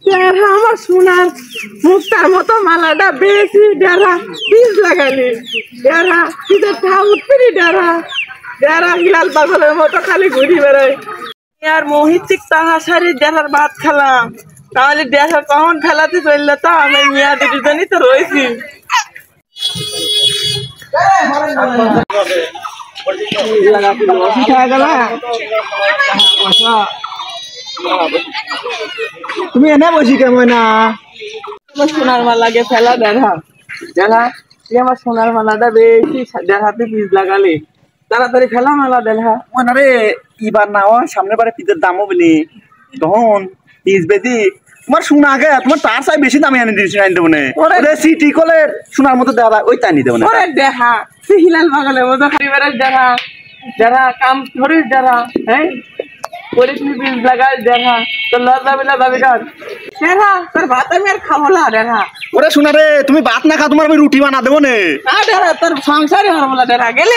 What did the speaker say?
ডেরা আমার সোনার মুক্তার মতো মালাটা বেশি ডেরা পিস লাগালি ডেরা পিসের ঠাউট ফিরি ডেরা ডেরা হিলাল পাগলের মতো খালি ঘুরি বেড়াই আর মহিতিক তাহা সারি ডেরার ভাত খেলাম তাহলে ডেরা কখন ফেলাতে চললে তো আমি মিয়া দুজনই তো রয়েছি তুমি এনে বসি কেমন না সোনার মালাকে ফেলা দেখা দেখা তুই আমার সোনার মালাটা বেশি দেখাতে পিস লাগালি তাড়াতাড়ি ফেলা মালা দেখা রে এবার না সামনে বারে পিতের দামও বলি তখন পিস বেদি তোমার সোনা আগে তোমার তার চাই বেশি দামে এনে দিয়েছি আনি দেবো না সিটি কলে সোনার মতো দেওয়া ওই তাই নিতে না ওরে দেখা তুই হিলাল পাগলের মতো খালি বেড়াস দেখা যারা কাম করিস যারা হ্যাঁ করিস নি পিস লাগাই দেখা তোর লজ্জা বিলা দাবি কর দেখা তোর ভাত আমি আর খাবো না দেখা ওরে শোনা রে তুমি ভাত না খা তোমার আমি রুটি বানা দেবো না না দেখা তোর সংসারই হরবো না দেখা গেলে